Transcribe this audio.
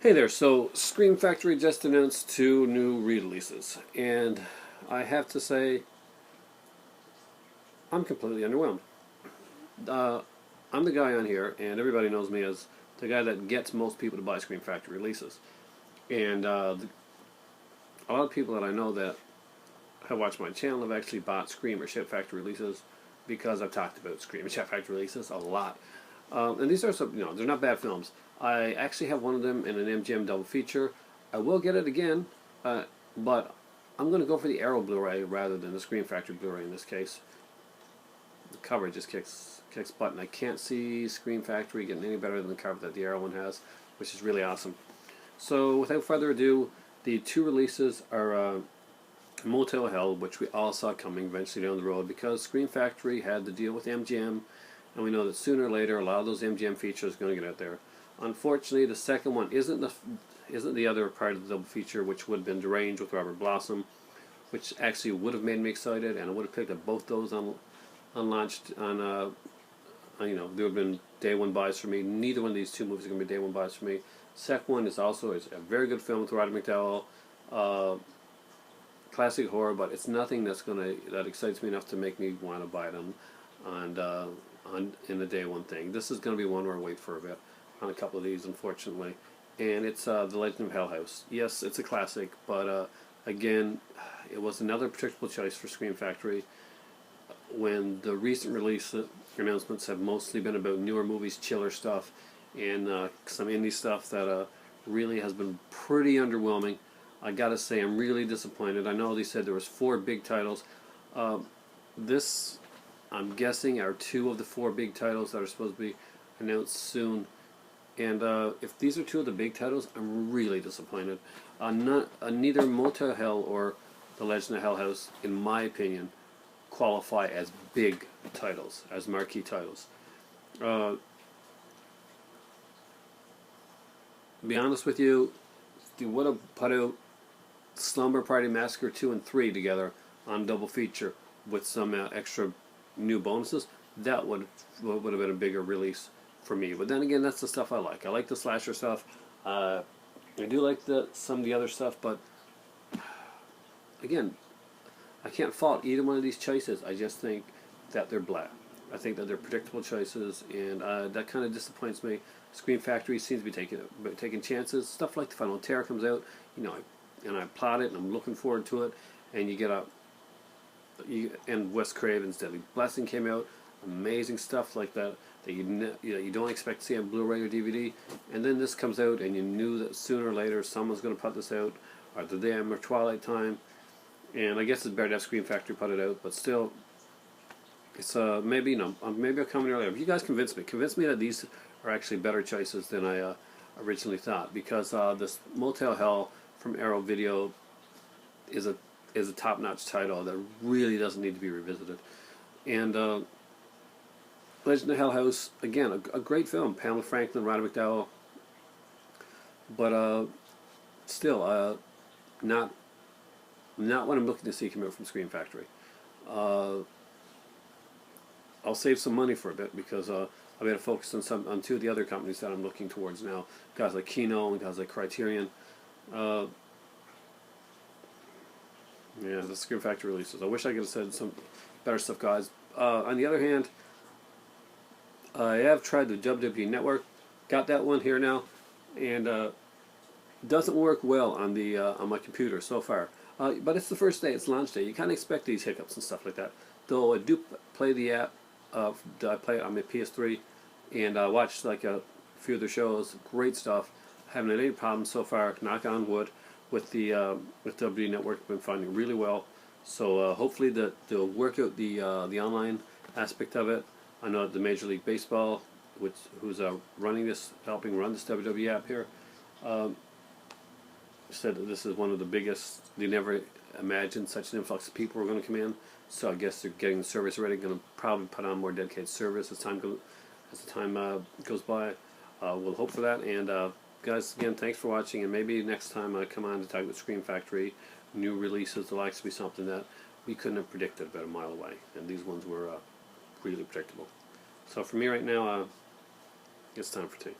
Hey there, so Scream Factory just announced two new re-releases, and I have to say, I'm completely underwhelmed. Uh, I'm the guy on here, and everybody knows me as the guy that gets most people to buy Scream Factory releases. And a lot of people that I know that have watched my channel have actually bought Scream or Chef Factory releases because I've talked about Scream and Chef Factory releases a lot. And these are some, they're not bad films. I actually have one of them in an MGM double feature. I will get it again, but I'm going to go for the Arrow Blu-ray rather than the Scream Factory Blu-ray in this case. The cover just kicks butt, and I can't see Scream Factory getting any better than the cover that the Arrow one has, which is really awesome. So without further ado, the two releases are Motel Hell, which we all saw coming eventually down the road because Scream Factory had to deal with MGM, and we know that sooner or later a lot of those MGM features are going to get out there. Unfortunately, the second one isn't the other part of the double feature, which would have been Deranged with Robert Blossom, which actually would have made me excited, and I would have picked up both those on launched on there would have been day one buys for me. Neither one of these two movies are going to be day one buys for me. Second one is also a very good film with Roddy McDowall, classic horror, but it's nothing that excites me enough to make me want to buy it in the day one thing. This is going to be one where I wait for a bit on a couple of these, unfortunately. And it's The Legend of Hell House. Yes, it's a classic, but again, it was another predictable choice for Scream Factory when the recent release announcements have mostly been about newer movies, chiller stuff, and some indie stuff that really has been pretty underwhelming. I gotta say, I'm really disappointed. I know they said there was 4 big titles. This, I'm guessing, are 2 of the 4 big titles that are supposed to be announced soon. And if these are 2 of the big titles, I'm really disappointed. Neither Motel Hell or The Legend of Hell House, in my opinion, qualify as big titles, as marquee titles. To be honest with you, if you would have put out Slumber Party Massacre 2 and 3 together on double feature with some extra new bonuses, that would have been a bigger release for me. But then again, that's the stuff I like. I like the slasher stuff. I do like some of the other stuff, but again, I can't fault either one of these choices. I just think that they're blah. I think that they're predictable choices, and that kind of disappoints me. Scream Factory seems to be taking chances. Stuff like The Final Terror comes out, and I plot it, and I'm looking forward to it. And you get and Wes Craven's Deadly Blessing came out, amazing stuff like that you don't expect to see on Blu-ray or DVD. And then this comes out, and you knew that sooner or later someone's going to put this out, or The Damn or Twilight Time. And I guess it's better to have Scream Factory put it out, but still, it's maybe I'll come in earlier. If you guys convince me that these are actually better choices than I originally thought, because this Motel Hell from Arrow Video is a top-notch title that really doesn't need to be revisited. And Legend of Hell House, again, a great film. Pamela Franklin, Roddy McDowall, but still not what I'm looking to see come out from Scream Factory. I'll save some money for a bit because I've got to focus on 2 of the other companies that I'm looking towards now. Guys like Kino and guys like Criterion. Yeah, the Scream Factory releases. I wish I could have said some better stuff, guys. On the other hand, I have tried the WWE Network. Got that one here now, and doesn't work well on the on my computer so far. But it's the first day, it's launch day. You kind of expect these hiccups and stuff like that. Though I do play the app, I play it on my PS3, and I watched like a few of the shows. Great stuff. Haven't had any problems so far. Knock on wood with the WWE Network. Been finding really well. So hopefully they'll work out the online aspect of it. I know that the Major League Baseball, who's helping run this WWE app here, said that this is one of the biggest. They never imagined such an influx of people were going to come in. So I guess they're getting the service ready. Going to probably put on more dedicated service as the time goes by. We'll hope for that. And guys, again, thanks for watching. And maybe next time I come on to talk about Scream Factory, new releases, there'll actually be something that we couldn't have predicted about a mile away. And these ones were really predictable. So for me right now, it's time for tea.